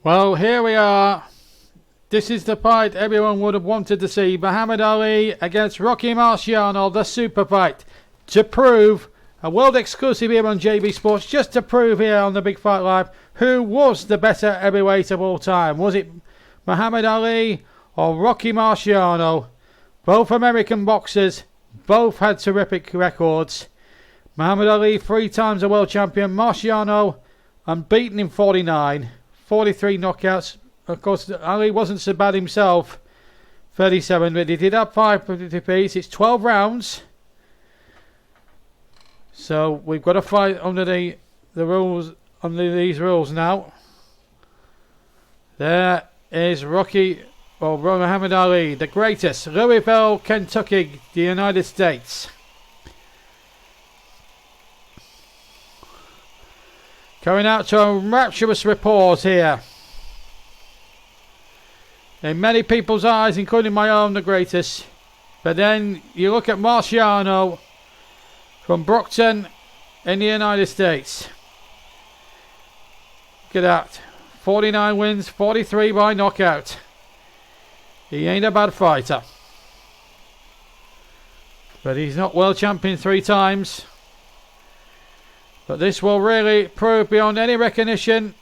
Well, here we are. This is the fight everyone would have wanted to see. Muhammed Ali against Rocky Marciano, the super fight. To prove, a world exclusive here on JB Sports, just to prove here on the Big Fight Live, who was the better heavyweight of all time. Was it Muhammed Ali or Rocky Marciano? Both American boxers, both had terrific records. Muhammed Ali, 3 times a world champion. Marciano, unbeaten in 49. 43 knockouts. Of course, Ali wasn't so bad himself. 37, but he did have 5 defeats. It's 12 rounds. So we've got to fight under the rules, under these rules now. There is Muhammad Ali, the greatest. Louisville, Kentucky, the United States. Going out to a rapturous applause here. In many people's eyes, including my own, the greatest. But then you look at Marciano from Brockton in the United States. Look at that. 49 wins, 43 by knockout. He ain't a bad fighter. But he's not world champion 3 times. But this will really prove beyond any recognition,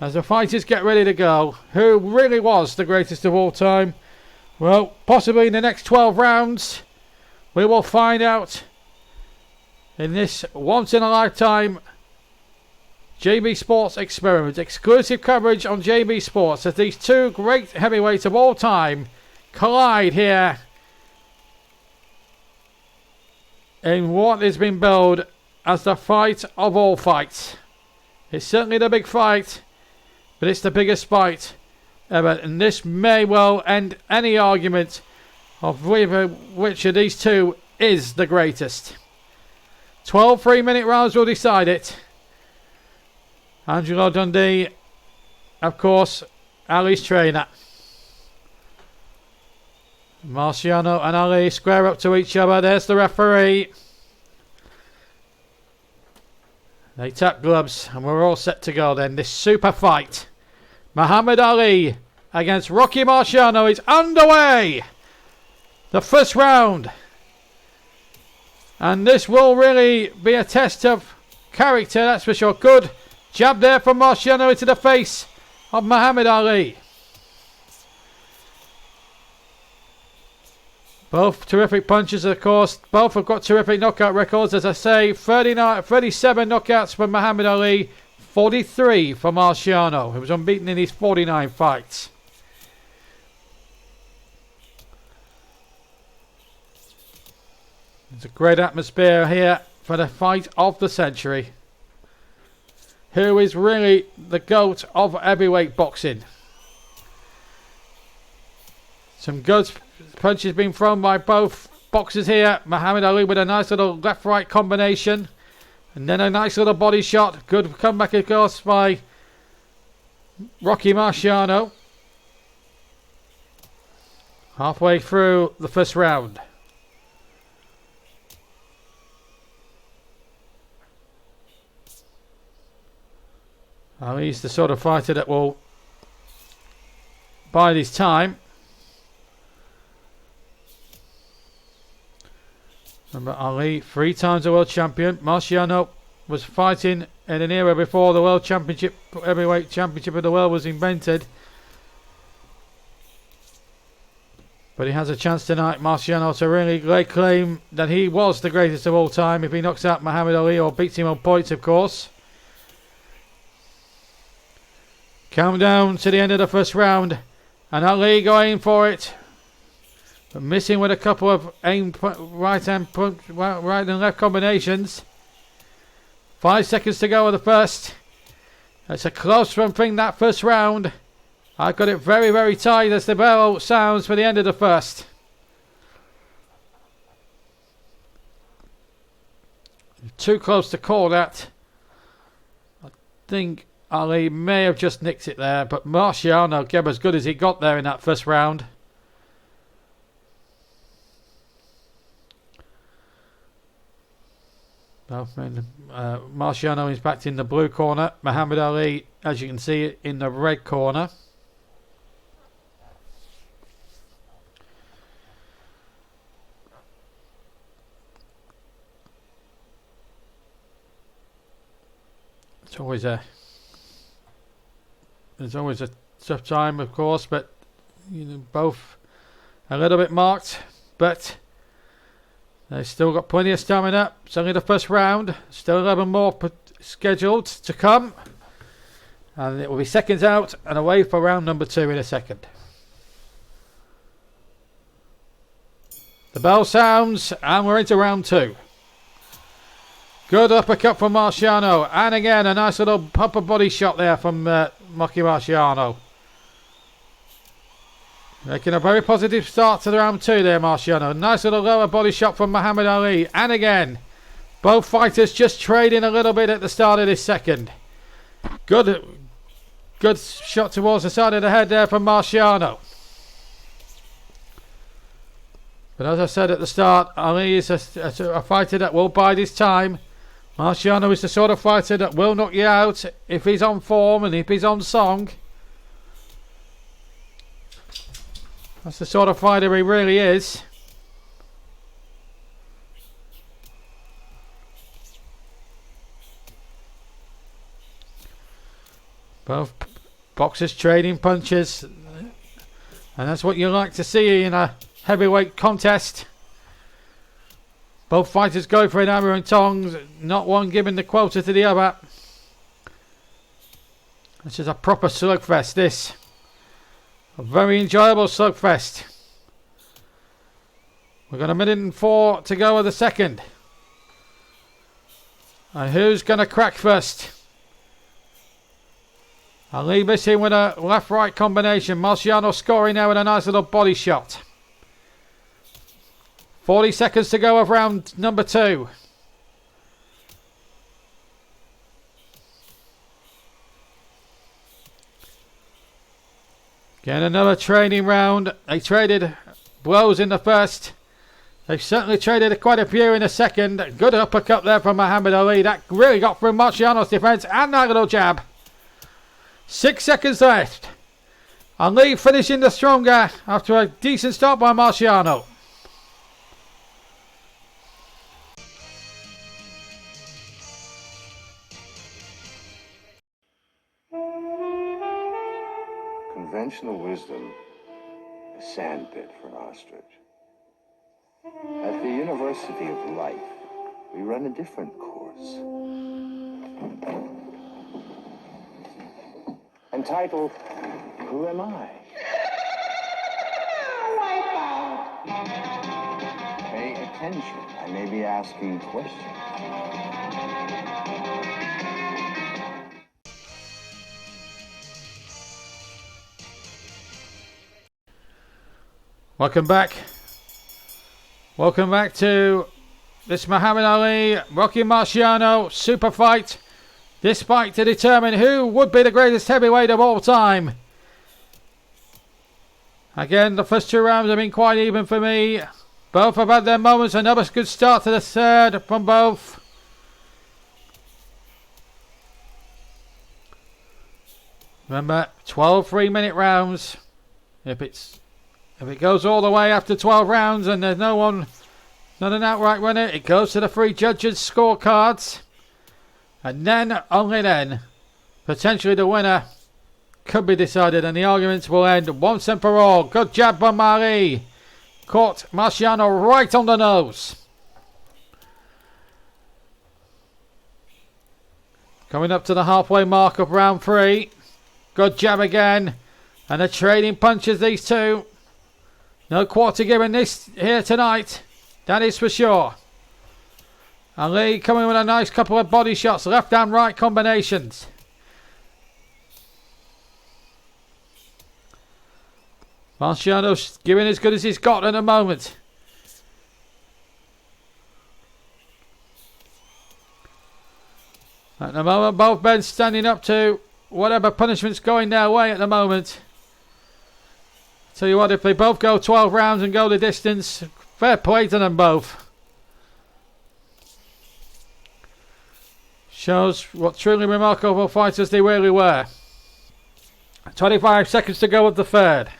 as the fighters get ready to go, who really was the greatest of all time. Well, possibly in the next 12 rounds, we will find out in this once-in-a-lifetime JB Sports experiment. Exclusive coverage on JB Sports as these 2 great heavyweights of all time collide here in what has been billed as the fight of all fights. It's certainly the big fight, but it's the biggest fight ever, and this may well end any argument of which of these 2 is the greatest. 12 3-minute rounds will decide it. Angelo Dundee, of course, Ali's trainer. Marciano and Ali square up to each other. There's the referee. They tap gloves and we're all set to go then. This super fight, Muhammad Ali against Rocky Marciano, is underway. The first round. And this will really be a test of character, that's for sure. Good jab there from Marciano into the face of Muhammad Ali. Both terrific punches, of course. Both have got terrific knockout records. As I say, 37 knockouts for Muhammad Ali, 43 for Marciano, who was unbeaten in his 49 fights. It's a great atmosphere here for the fight of the century. Who is really the GOAT of heavyweight boxing? Some good punches being thrown by both boxers here. Muhammad Ali with a nice little left-right combination. And then a nice little body shot. Good comeback, of course, by Rocky Marciano. Halfway through the first round. Ali's the sort of fighter that will bide his time. Remember, Ali, 3 times a world champion. Marciano was fighting in an era before the world championship, heavyweight championship of the world was invented. But he has a chance tonight, Marciano, to really lay claim that he was the greatest of all time if he knocks out Muhammad Ali or beats him on points, of course. Countdown to the end of the first round, and Ali going for it, but missing with a couple of right and left combinations. 5 seconds to go of the first. It's a close one thing, that first round. I got it very, very tight as the bell sounds for the end of the first. Too close to call that. I think Ali may have just nicked it there, but Marciano gave as good as he got there in that first round. Marciano is back in the blue corner. Muhammed Ali, as you can see, in the red corner. There's always a tough time, of course, but both a little bit marked, but they've still got plenty of stamina. It's only the first round, still 11 more scheduled to come, and it will be seconds out and away for round number 2 in a second. The bell sounds and we're into round 2. Good uppercut from Marciano, and again a nice little upper body shot there from Rocky Marciano. Making a very positive start to the round 2 there, Marciano. Nice little lower body shot from Muhammad Ali, and again both fighters just trading a little bit at the start of this second. Good shot towards the side of the head there from Marciano. But as I said at the start, Ali is a fighter that will bide his time. Marciano is the sort of fighter that will knock you out if he's on form and if he's on song. That's the sort of fighter he really is. Both boxers trading punches, and that's what you like to see in a heavyweight contest. Both fighters go for it hammer and tongs, not one giving the quota to the other. This is a proper slugfest, this. A very enjoyable slugfest. We've got 1:04 to go of the second. And who's going to crack first? Ali missing with a left-right combination. Marciano scoring now with a nice little body shot. 40 seconds to go of round number 2. Again, another training round. They traded blows in the first. They've certainly traded quite a few in the second. Good uppercut there from Muhammad Ali. That really got through Marciano's defense, and that little jab. 6 seconds left. Ali finishing the stronger after a decent start by Marciano. Conventional wisdom, a sandpit for an ostrich. At the University of Life, we run a different course. Entitled, Who Am I? Pay attention, I may be asking questions. Welcome back. Welcome back to this Muhammad Ali, Rocky Marciano super fight. This fight to determine who would be the greatest heavyweight of all time. Again, the first 2 rounds have been quite even for me. Both have had their moments. Another good start to the third from both. Remember, 12 3-minute rounds. If it goes all the way after 12 rounds and there's not an outright winner, it goes to the 3 judges' scorecards. And then, only then, potentially the winner could be decided and the arguments will end once and for all. Good jab by Ali. Caught Marciano right on the nose. Coming up to the halfway mark of round 3. Good jab again. And the trading punches, these two. No quarter given this here tonight. That is for sure. Ali coming with a nice couple of body shots. Left and right combinations. Marciano's giving as good as he's got at the moment. At the moment, both men standing up to whatever punishment's going their way at the moment. Tell you what, if they both go 12 rounds and go the distance, fair play to them both. Shows what truly remarkable fighters they really were. 25 seconds to go of the third.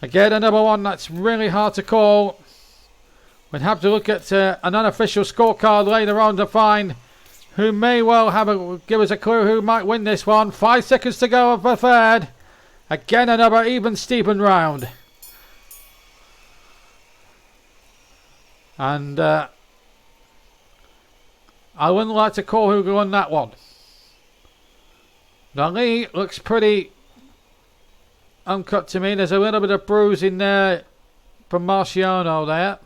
Again, another one that's really hard to call. We'd have to look at an unofficial scorecard later on to find who may well give us a clue who might win this one. 5 seconds to go of the third. Again, another even Steven round. And I wouldn't like to call who won that one. Ali looks pretty uncut to me. There's a little bit of bruising there from Marciano there.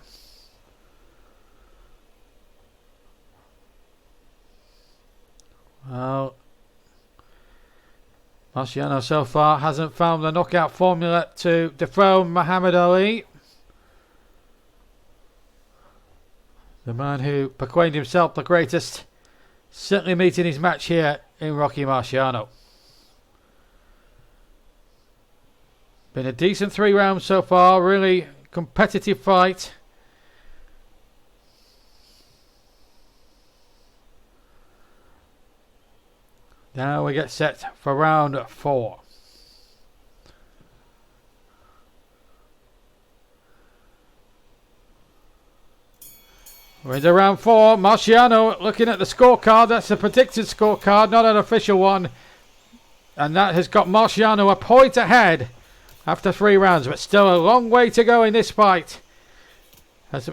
Well, Marciano so far hasn't found the knockout formula to dethrone Muhammed Ali. The man who proclaimed himself the greatest, certainly meeting his match here in Rocky Marciano. Been a decent 3 rounds so far, really competitive fight. Now we get set for round 4. We're into round 4. Marciano looking at the scorecard. That's a predicted scorecard, not an official one. And that has got Marciano a point ahead after 3 rounds. But still a long way to go in this fight. As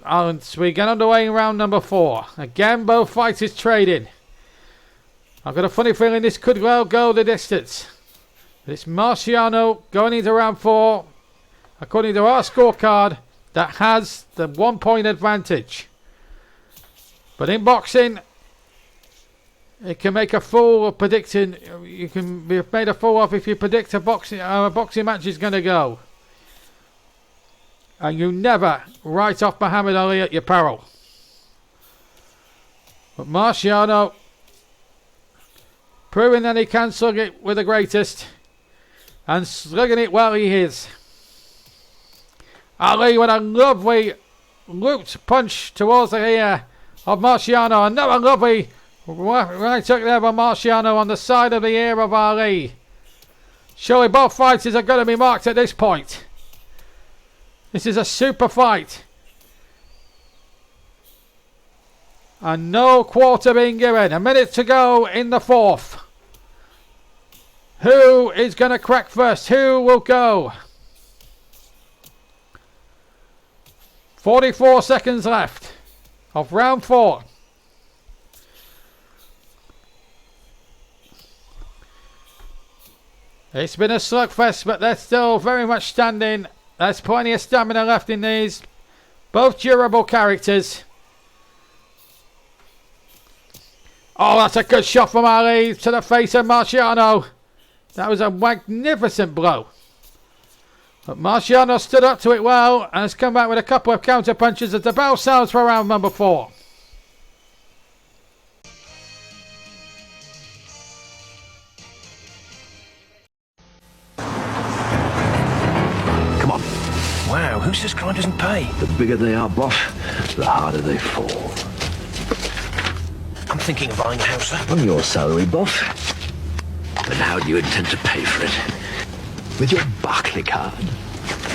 we get underway in round number 4. Again, both fighters trading. I've got a funny feeling this could well go the distance. But it's Marciano going into round 4, according to our scorecard, that has the 1 point advantage. But in boxing, it can make a fool of predicting. You can be made a fool of if you predict a boxing match is going to go. And you never write off Muhammad Ali at your peril. But Marciano, proving that he can slug it with the greatest, and slugging it well he is. Ali with a lovely looped punch towards the ear of Marciano. Another lovely right hook there by Marciano on the side of the ear of Ali. Surely both fighters are going to be marked at this point. This is a super fight. And no quarter being given. A minute to go in the 4th. Who is going to crack first? Who will go? 44 seconds left of round 4. It's been a slugfest, but they're still very much standing. There's plenty of stamina left in these. Both durable characters. Oh, that's a good shot from Ali to the face of Marciano. That was a magnificent blow. But Marciano stood up to it well and has come back with a couple of counter punches as the bell sounds for round number 4. Come on. Wow, who says crime doesn't pay? The bigger they are, boss, the harder they fall. I'm thinking of buying a house, sir. On your salary, boss. And how do you intend to pay for it? With your Barclay card?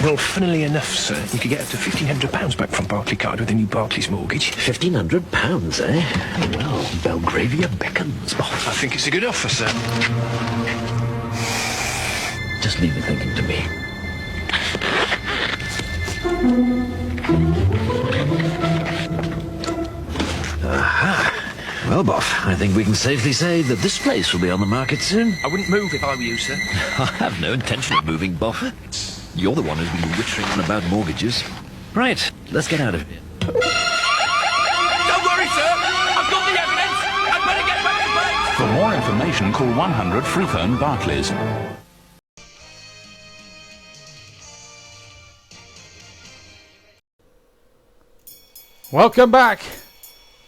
Well, funnily enough, sir, you could get up to £1,500 back from Barclay card with a new Barclays mortgage. £1,500, eh? Oh, well, Belgravia beckons, boss. I think it's a good offer, sir. Just leave the thinking to me. Aha. Well, boss, I think we can safely say that this place will be on the market soon. I wouldn't move if I were you, sir. I have no intention of moving, boss. You're the one who's been wittering on about mortgages. Right, let's get out of here. Don't worry, sir. I've got the evidence. I'd better get back to bed. For more information, call 100 free phone Barclays. Welcome back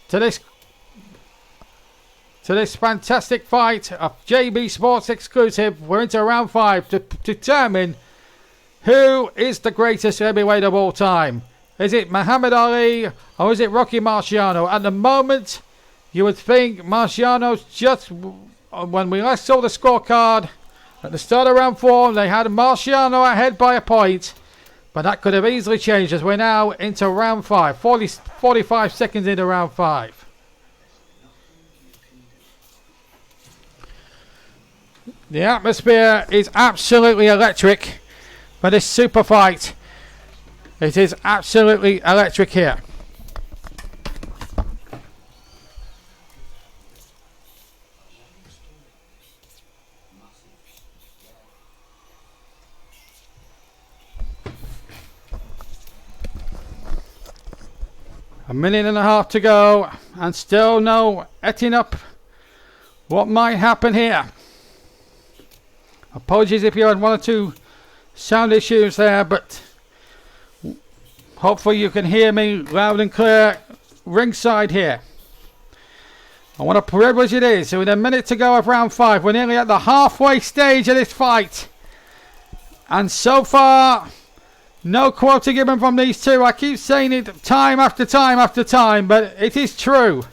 to this fantastic fight of JB Sports Exclusive. We're into round 5 to determine who is the greatest heavyweight of all time. Is it Muhammad Ali or is it Rocky Marciano? At the moment, You would think Marciano's just, when we last saw the scorecard at the start of round 4, they had Marciano ahead by a point, but that could have easily changed as we're now into round 5, 45 seconds into round 5. The atmosphere is absolutely electric for this super fight. It is absolutely electric here. A minute and a half to go, and still no etting up what might happen here. Apologies if you had one or two sound issues there, but hopefully you can hear me loud and clear ringside here. And what a privilege it is. So with a minute to go of round 5, we're nearly at the halfway stage of this fight. And so far, no quota given from these two. I keep saying it time after time after time, but it is true.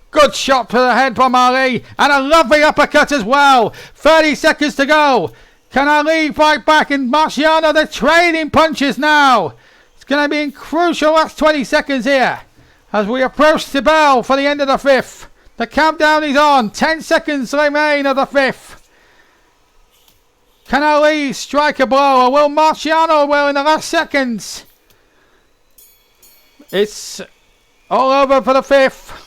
Good shot to the head from Ali, and a lovely uppercut as well. 30 seconds to go. Can Ali fight back? And Marciano, they're trading punches now. It's going to be in crucial last 20 seconds here as we approach the bell for the end of the 5th. The countdown is on. 10 seconds remain of the 5th. Can Ali strike a blow, or will Marciano in the last seconds? It's all over for the 5th.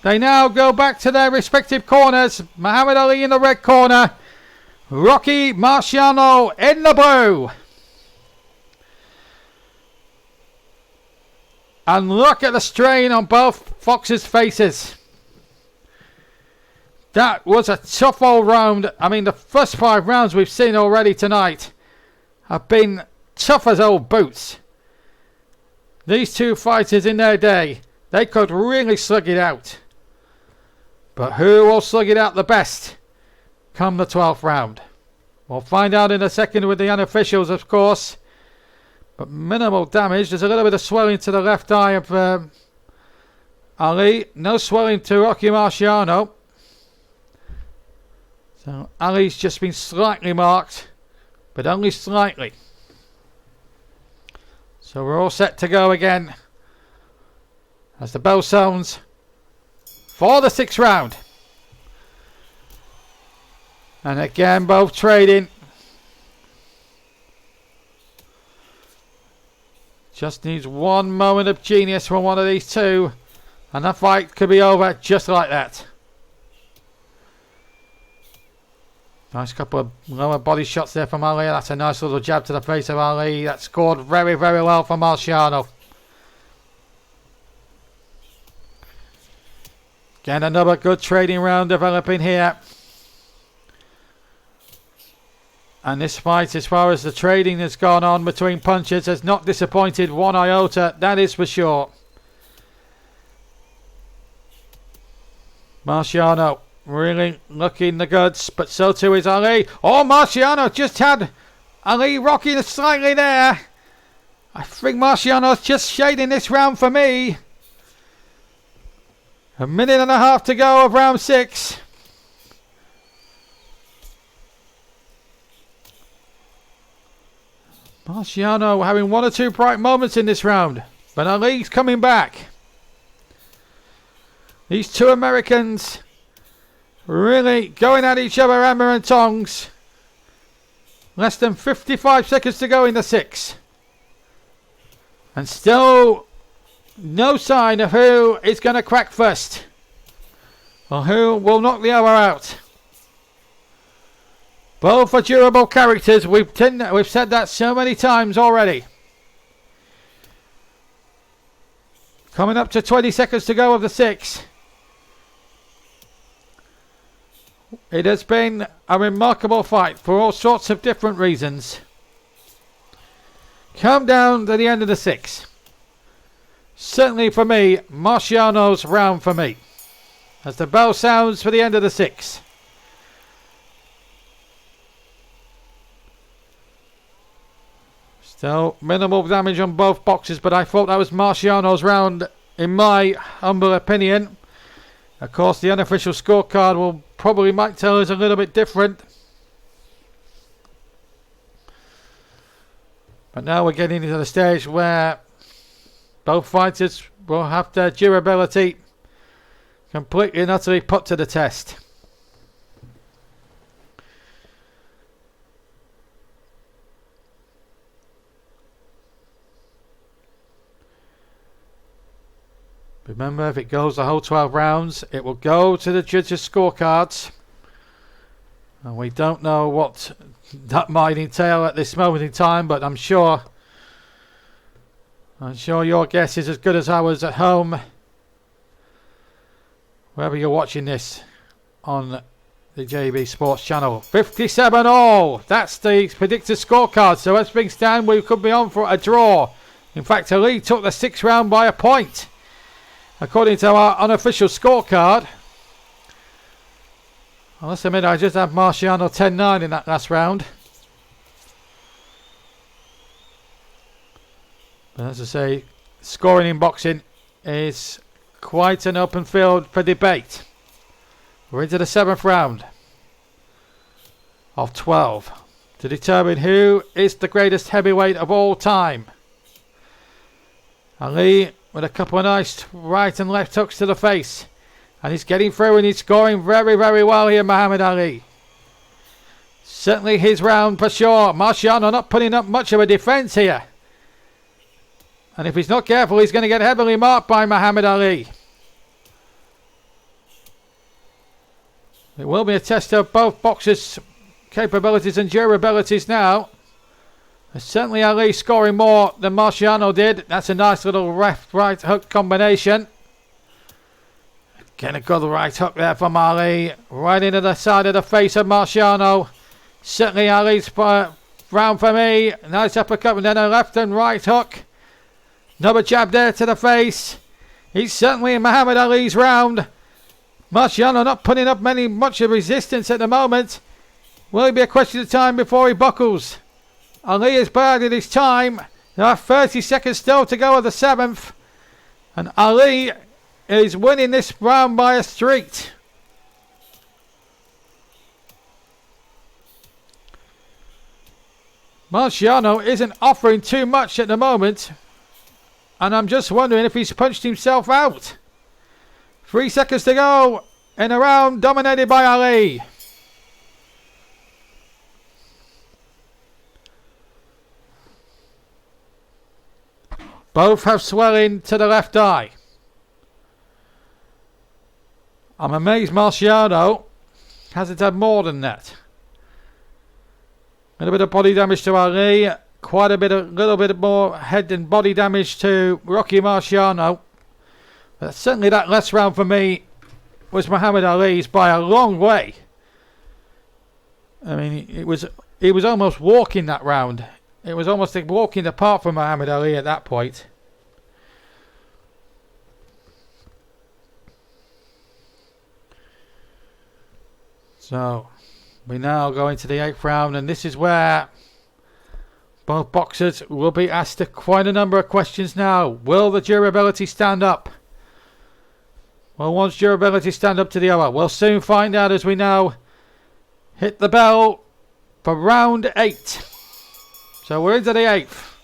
They now go back to their respective corners. Muhammed Ali in the red corner. Rocky Marciano in the blue. And look at the strain on both Fox's faces. That was a tough old round. I mean, the first 5 rounds we've seen already tonight have been tough as old boots. These two fighters in their day, they could really slug it out. But who will slug it out the best come the 12th round? We'll find out in a second with the unofficials, of course. But minimal damage. There's a little bit of swelling to the left eye of Ali. No swelling to Rocky Marciano. So Ali's just been slightly marked, but only slightly. So we're all set to go again as the bell sounds for the 6th round. And again, both trading. Just needs one moment of genius from one of these two, and the fight could be over just like that. Nice couple of lower body shots there from Ali. That's a nice little jab to the face of Ali. That scored very, very well for Marciano. Again, another good trading round developing here. And this fight, as far as the trading has gone on between punches, has not disappointed one iota. That is for sure. Marciano really looking the goods, but so too is Ali. Oh, Marciano just had Ali rocking slightly there. I think Marciano's just shading this round for me. A minute and a half to go of round 6. Marciano having one or two bright moments in this round, but Ali's coming back. These two Americans really going at each other hammer and tongs. Less than 55 seconds to go in the 6th. And still no sign of who is going to crack first, or who will knock the other out. Both are durable characters. We've said that so many times already. Coming up to 20 seconds to go of the 6th. It has been a remarkable fight for all sorts of different reasons. Come down to the end of the 6th. Certainly for me, Marciano's round for me, as the bell sounds for the end of the 6th. Still minimal damage on both boxes, but I thought that was Marciano's round in my humble opinion. Of course, the unofficial scorecard will probably might tell us a little bit different. But now we're getting into the stage where both fighters will have their durability completely and utterly put to the test. Remember, if it goes the whole 12 rounds, it will go to the judges' scorecards. And we don't know what that might entail at this moment in time, but I'm sure your guess is as good as ours at home, wherever you're watching this on the JB Sports channel. 57 all. That's the predicted scorecard. So as things stand, we could be on for a draw. In fact, Ali took the 6th round by a point, according to our unofficial scorecard. I must admit, I just had Marciano 10-9 in that last round. But as I say, scoring in boxing is quite an open field for debate. We're into the 7th round of 12 to determine who is the greatest heavyweight of all time. Ali with a couple of nice right and left hooks to the face. And he's getting through and he's scoring very, very well here, Muhammed Ali. Certainly his round for sure. Marciano not putting up much of a defence here. And if he's not careful, he's going to get heavily marked by Muhammed Ali. It will be a test of both boxers' capabilities and durabilities now. Certainly Ali scoring more than Marciano did. That's a nice little left-right hook combination. Getting a good right hook there from Ali. Right into the side of the face of Marciano. Certainly Ali's round for me. Nice uppercut and then a left and right hook. Another jab there to the face. He's certainly in Muhammad Ali's round. Marciano not putting up much of resistance at the moment. Will it be a question of time before he buckles? Ali is biding his time. There are 30 seconds still to go of the 7th. And Ali is winning this round by a streak. Marciano isn't offering too much at the moment. And I'm just wondering if he's punched himself out. 3 seconds to go in a round dominated by Ali. Both have swelling to the left eye. I'm amazed Marciano hasn't had more than that. A little bit of body damage to Ali. A little bit more head and body damage to Rocky Marciano. But certainly that last round for me was Muhammad Ali's by a long way. I mean, he was almost walking that round. It was almost like walking apart from Muhammad Ali at that point. So, we now go into the 8th round, and this is where both boxers will be asked quite a number of questions now. Will the durability stand up? Will one's durability stand up to the other? We'll soon find out as we now hit the bell for round 8. So we're into the 8th.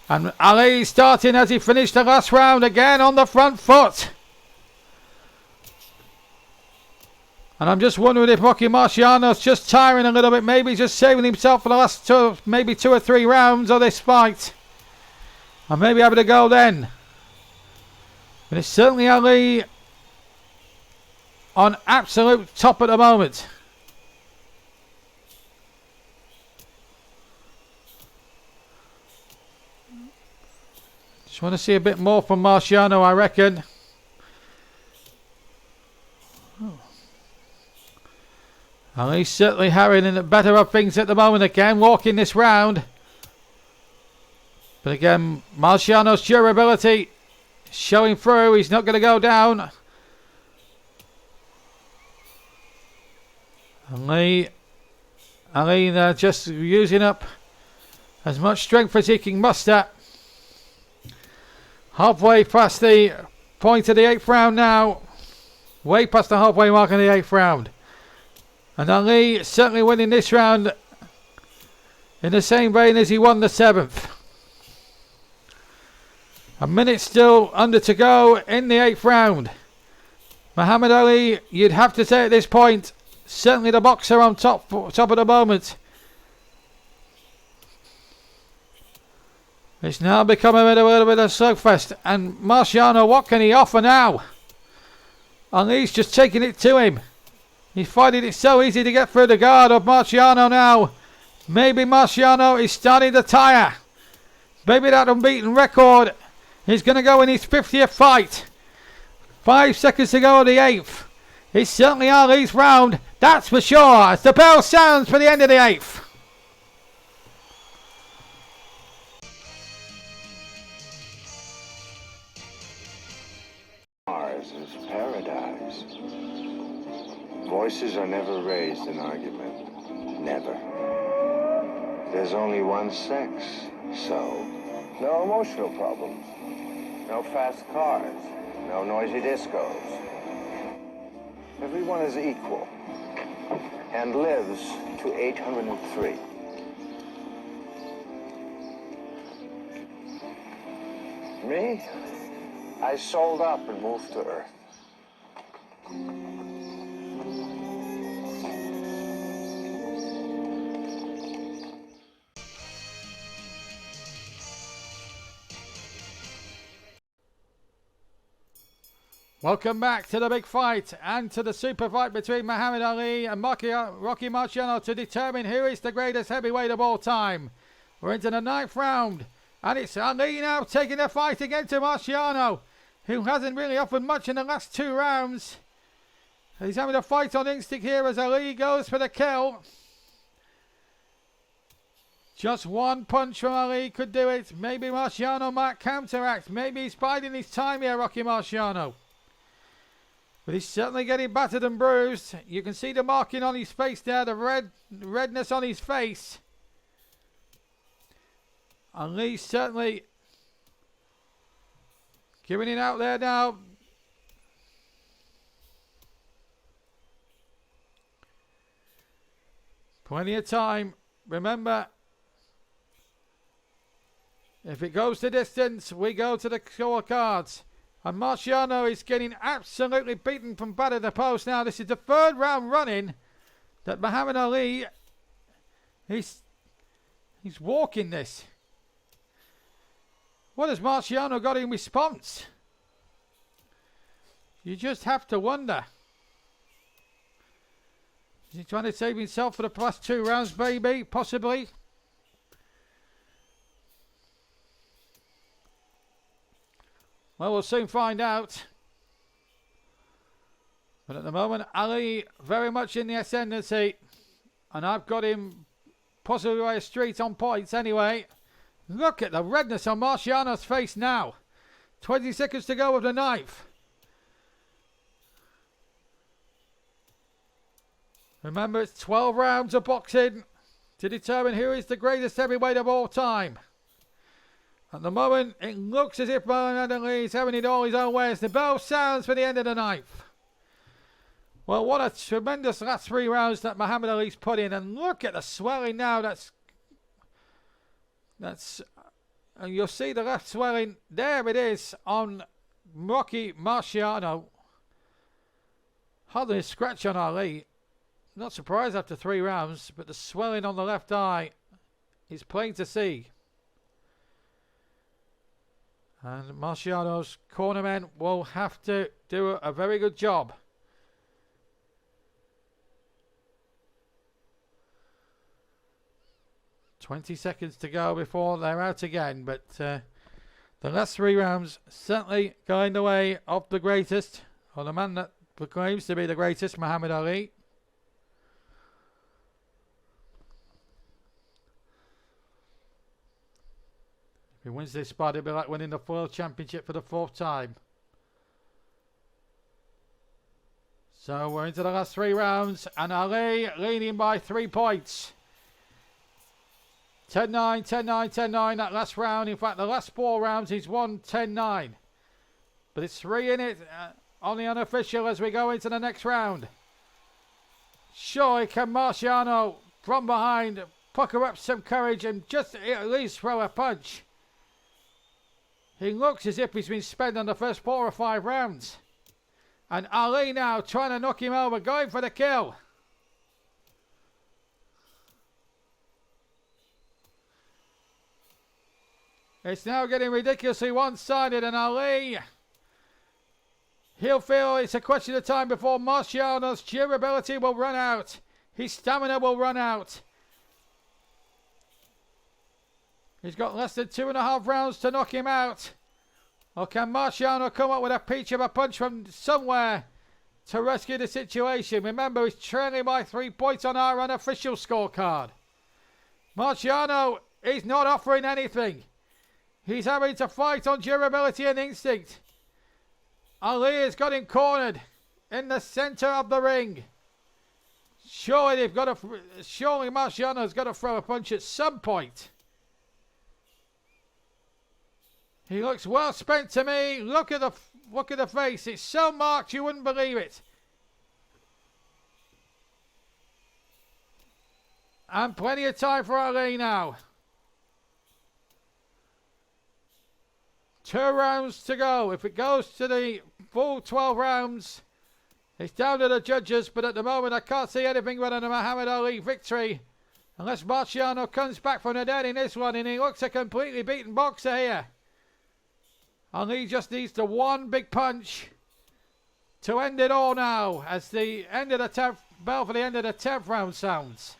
And Ali starting as he finished the last round again on the front foot. And I'm just wondering if Rocky Marciano's just tiring a little bit. Maybe just saving himself for the last maybe 2 or 3 rounds of this fight. And maybe having a go then. But it's certainly Ali on absolute top at the moment. Just want to see a bit more from Marciano, I reckon. Ali's certainly having the better of things at the moment again, walking this round. But again, Marciano's durability showing through. He's not going to go down. Ali just using up as much strength as he can muster. Halfway past the point of the 8th round now. way past the halfway mark in the 8th round. And Ali certainly winning this round in the same vein as he won the 7th. A minute still under to go in the 8th round. Muhammed Ali, you'd have to say at this point, certainly the boxer on top at the moment. It's now becoming a little bit of a slugfest. And Marciano, what can he offer now? Ali's just taking it to him. He's finding it so easy to get through the guard of Marciano now. Maybe Marciano is starting to tire. Maybe that unbeaten record is going to go in his 50th fight. 5 seconds to go of the 8th. It's certainly Ali's round, that's for sure, as the bell sounds for the end of the 8th. Ours is paradise. Voices are never raised in argument. Never. There's only one sex, so no emotional problems. No fast cars. No noisy discos. Everyone is equal and lives to 803. Me? I sold up and moved to Earth. Welcome back to the big fight and to the super fight between Muhammad Ali and Rocky Marciano to determine who is the greatest heavyweight of all time. We're into the 9th round and it's Ali now taking the fight against Marciano, who hasn't really offered much in the last 2 rounds. He's having a fight on instinct here as Ali goes for the kill. Just one punch from Ali could do it. Maybe Marciano might counteract. Maybe he's biding his time here, Rocky Marciano. But he's certainly getting battered and bruised. You can see the marking on his face there, the redness on his face. And Lee's certainly giving it out there now. Plenty of time. Remember, if it goes the distance, we go to the scorecards. And Marciano is getting absolutely beaten from back of the post now. This is the 3rd round running that Muhammad Ali, he's walking this. What has Marciano got in response? You just have to wonder. Is he trying to save himself for the last 2 rounds, maybe? Possibly. Well, we'll soon find out. But at the moment, Ali very much in the ascendancy. And I've got him possibly by a street on points anyway. Look at the redness on Marciano's face now. 20 seconds to go with the 9th. Remember, it's 12 rounds of boxing to determine who is the greatest heavyweight of all time. At the moment, it looks as if Muhammad Ali is having it all his own way as the bell sounds for the end of the 9th. Well, what a tremendous last 3 rounds that Muhammad Ali's put in. And look at the swelling now. And you'll see the left swelling. There it is on Rocky Marciano. Hardly a scratch on Ali. Not surprised after 3 rounds, but the swelling on the left eye is plain to see. And Marciano's cornermen will have to do a very good job. "20 seconds to go before they're out again, but the last 3 rounds certainly going the way of the greatest, or the man that proclaims to be the greatest, Muhammad Ali. If he wins this spot, it'll be like winning the World Championship for the 4th time. So we're into the last 3 rounds, and Ali leading by 3 points. 10-9, 10-9, 10-9, that last round. In fact, the last 4 rounds he's won 10-9. But it's 3 in it on the unofficial as we go into the next round. Surely can Marciano from behind pucker up some courage and just at least throw a punch. He looks as if he's been spent on the first 4 or 5 rounds. And Ali now trying to knock him over, going for the kill. It's now getting ridiculously one-sided, and Ali, he'll feel it's a question of time before Marciano's durability will run out. His stamina will run out. He's got less than 2.5 rounds to knock him out. Or can Marciano come up with a peach of a punch from somewhere to rescue the situation? Remember, he's trailing by 3 points on our unofficial scorecard. Marciano is not offering anything. He's having to fight on durability and instinct. Ali has got him cornered in the centre of the ring. Surely Marciano's got to throw a punch at some point. He looks well spent to me. Look at the face. It's so marked you wouldn't believe it. And plenty of time for Ali now. 2 rounds to go. If it goes to the full 12 rounds, it's down to the judges. But at the moment, I can't see anything but a Muhammed Ali victory. Unless Marciano comes back from the dead in this one, and he looks a completely beaten boxer here. Ali just needs the one big punch to end it all now, as the end of the 10th bell for the end of the 10th round sounds.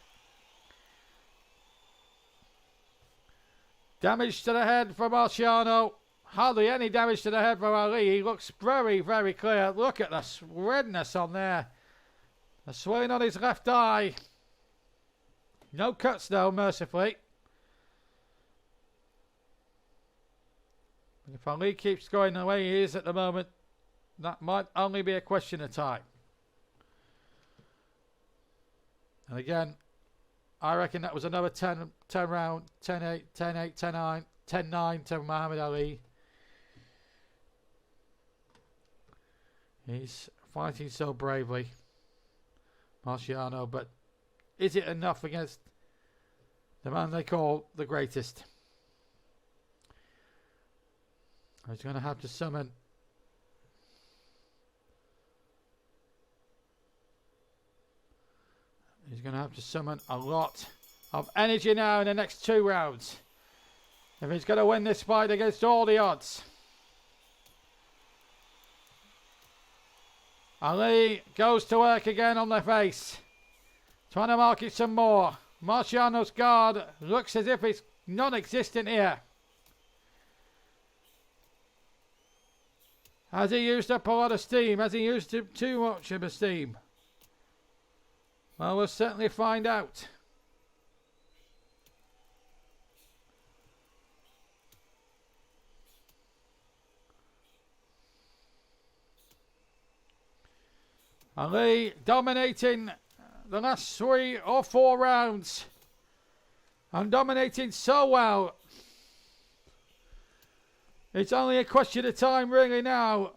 Damage to the head for Marciano. Hardly any damage to the head for Ali. He looks very, very clear. Look at the redness on there. The swelling on his left eye. No cuts though, mercifully. If Ali keeps going the way he is at the moment, that might only be a question of time. And again, I reckon that was another 10 round, 10-8, 10-8, 10-9, 10-9 to Muhammad Ali. He's fighting so bravely, Marciano, but is it enough against the man they call the greatest? He's going to have to summon a lot of energy now in the next 2 rounds if he's going to win this fight against all the odds. Ali goes to work again on the face, trying to mark it some more. Marciano's guard looks as if it's non-existent here. Has he used up a lot of steam? Has he used up too much of the steam? Well, we'll certainly find out. Ali dominating the last 3 or 4 rounds. And dominating so well. It's only a question of time really now.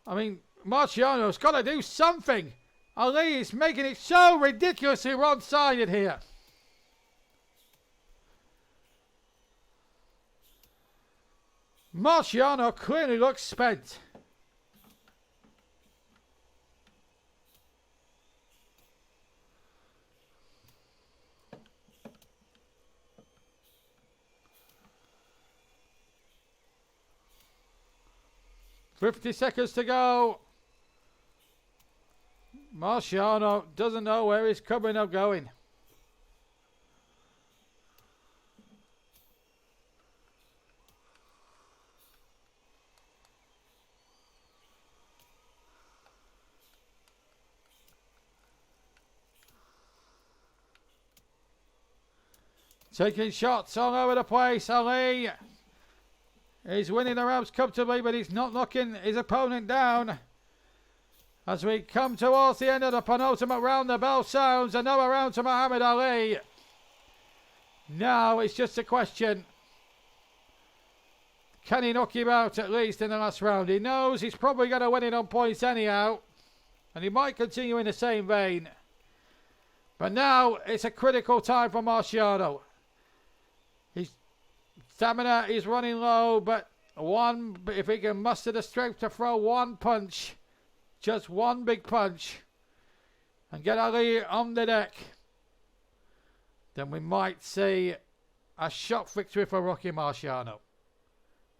I mean, Marciano's got to do something. Ali is making it so ridiculously one-sided here. Marciano clearly looks spent. $50 seconds to go. Marciano doesn't know where he's coming or going. Taking shots all over the place. Ali is winning the rounds comfortably, but he's not knocking his opponent down. As we come towards the end of the penultimate round, the bell sounds. Another round to Muhammad Ali. Now it's just a question Can he knock him out at least in the last round? He knows he's probably going to win it on points anyhow. And he might continue in the same vein. But now it's a critical time for Marciano. His stamina is running low, but if he can muster the strength to throw one punch, just one big punch, and get Ali on the deck, then we might see a shock victory for Rocky Marciano.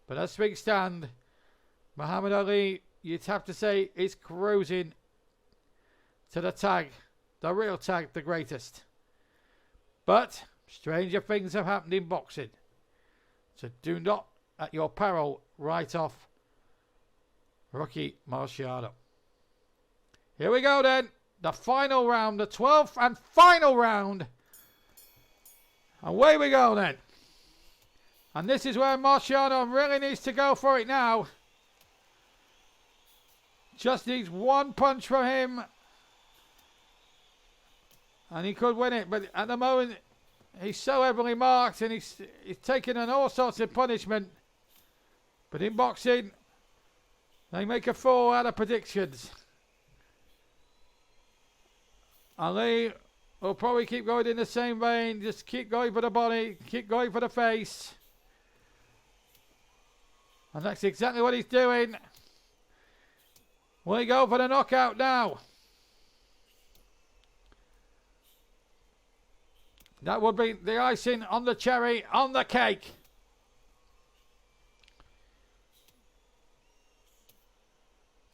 But as things stand, Muhammad Ali, you'd have to say, is cruising to the tag, the real tag, the greatest. But stranger things have happened in boxing. So do not, at your peril, write off Rocky Marciano. Here we go then. The final round, the 12th and final round. Away we go then. And this is where Marciano really needs to go for it now. Just needs one punch from him. And he could win it. But at the moment, he's so heavily marked and he's taking on all sorts of punishment. But in boxing, they make a fool out of predictions. Ali will probably keep going in the same vein. Just keep going for the body. Keep going for the face. And that's exactly what he's doing. Will he go for the knockout now? That would be the icing on the cherry on the cake.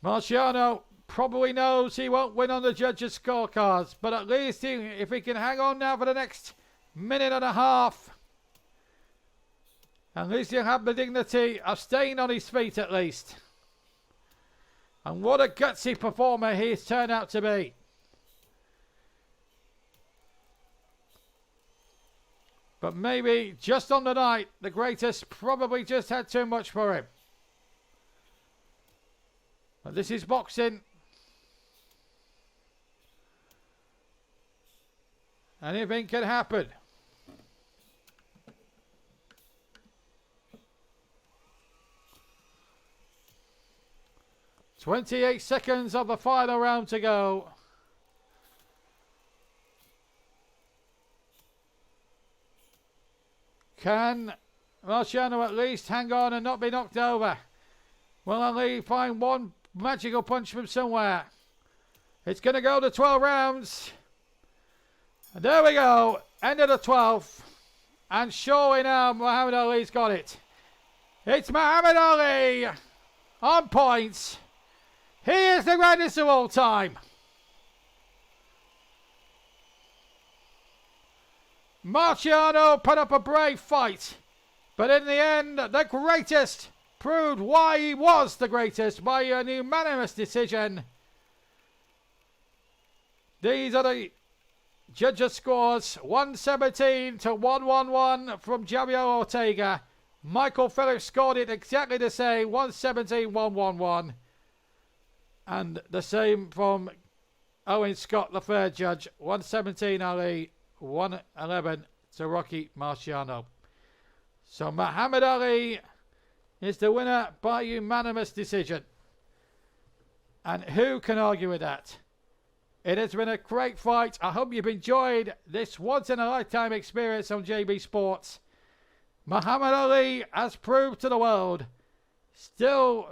Marciano probably knows he won't win on the judges' scorecards, but at least if he can hang on now for the next minute and a half, at least he'll have the dignity of staying on his feet at least. And what a gutsy performer he's turned out to be. But maybe just on the night, the greatest probably just had too much for him. But this is boxing. Anything can happen. "28 seconds of the final round to go. Can Marciano at least hang on and not be knocked over? Will Ali find one magical punch from somewhere? It's going to go to 12 rounds. And there we go. End of the 12th. And surely now Muhammad Ali's got it. It's Muhammad Ali on points. He is the greatest of all time. Marciano put up a brave fight, but in the end, the greatest proved why he was the greatest by a unanimous decision. These are the judges' scores: 117 to 111 from Javier Ortega. Michael Phillips scored it exactly the same, 117-111. And the same from Owen Scott, the third judge, 117 Ali, 111 to Rocky Marciano. So Muhammad Ali is the winner by unanimous decision. And who can argue with that? It has been a great fight. I hope you've enjoyed this once-in-a-lifetime experience on JB Sports. Muhammad Ali has proved to the world still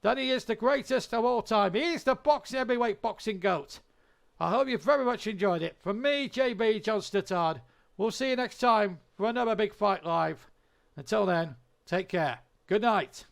that he is the greatest of all time. He is the heavyweight boxing GOAT. I hope you very much enjoyed it. From me, JB John Stuttard, we'll see you next time for another Big Fight Live. Until then, take care. Good night.